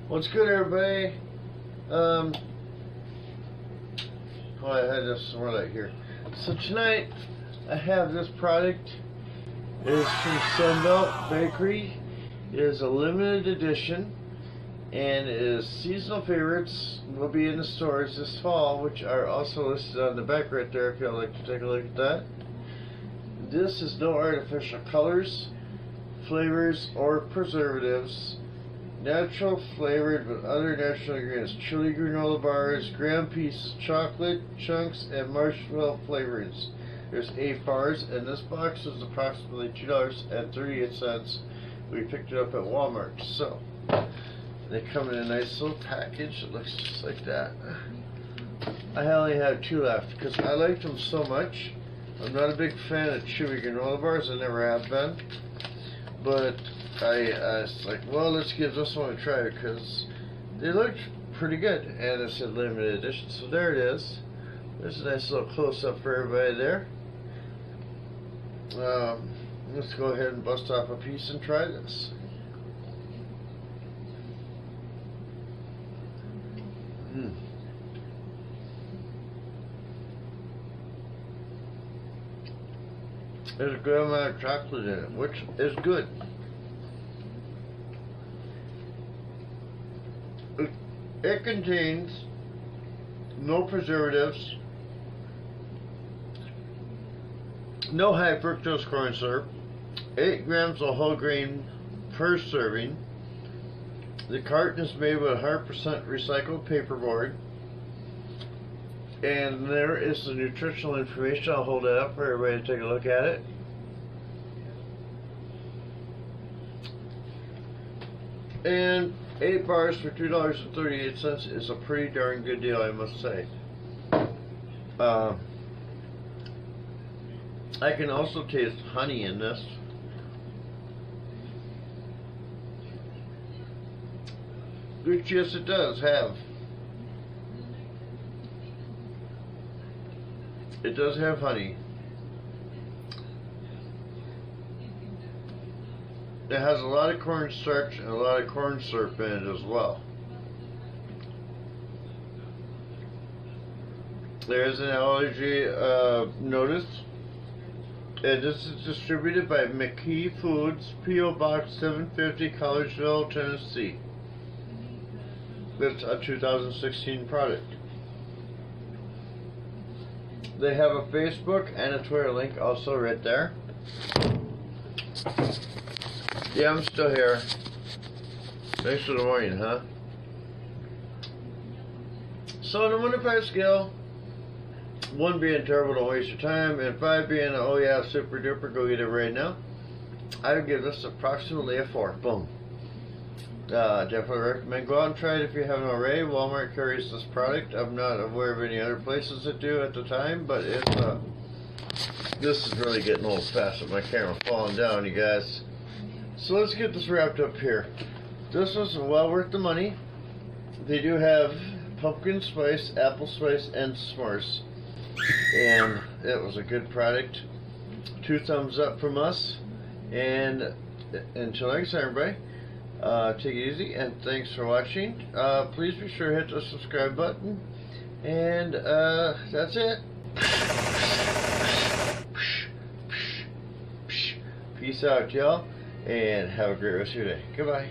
What's good, everybody? Oh, I had this right here. So tonight, I have this product. It is from Sunbelt Bakery. It is a limited edition, and it is seasonal favorites. Will be in the stores this fall, which are also listed on the back right there. If y'all like to take a look at that. This is no artificial colors, flavors, or preservatives. Natural flavored with other natural ingredients. Chewy Granola bars, graham pieces, chocolate chunks, and marshmallow flavorings. There's 8 bars, and this box is approximately $2.38. We picked it up at Walmart. So they come in a nice little package. It looks just like that. I only have 2 left because I liked them so much. I'm not a big fan of Chewy Granola bars. I never have been, but I was like, well, let's give this one a try because they looked pretty good, and it said limited edition. So there it is. There's a nice little close-up for everybody there. Let's go ahead and bust off a piece and try this. There's a good amount of chocolate in it, which is good. It contains no preservatives, no high fructose corn syrup, 8 grams of whole grain per serving. The carton is made with 100% recycled paperboard. And there is the nutritional information. I'll hold it up for everybody to take a look at it. And 8 bars for $2.38 is a pretty darn good deal, I must say. I can also taste honey in this. Which, yes, it does have. It does have honey. It has a lot of cornstarch and a lot of corn syrup in it as well. There is an allergy notice. And this is distributed by McKee Foods, P.O. Box 750, Collegeville, Tennessee. It's a 2016 product. They have a Facebook and a Twitter link also right there. Yeah, I'm still here. Thanks for the morning, huh? So on a 1 to 5 scale, 1 being terrible, don't waste your time, and 5 being, oh yeah, super duper, go get it right now, I would give this approximately a 4. Boom. Definitely recommend go out and try it if you haven't already. Walmart carries this product. I'm not aware of any other places that do at the time, but it's this is really getting old fast with my camera falling down, you guys. So let's get this wrapped up here. This was well worth the money. They do have pumpkin spice, apple spice, and s'mores, and it was a good product. 2 thumbs up from us, and until next time, everybody. Take it easy, and thanks for watching. Please be sure to hit the subscribe button, and that's it. Peace out, y'all, and have a great rest of your day. Goodbye.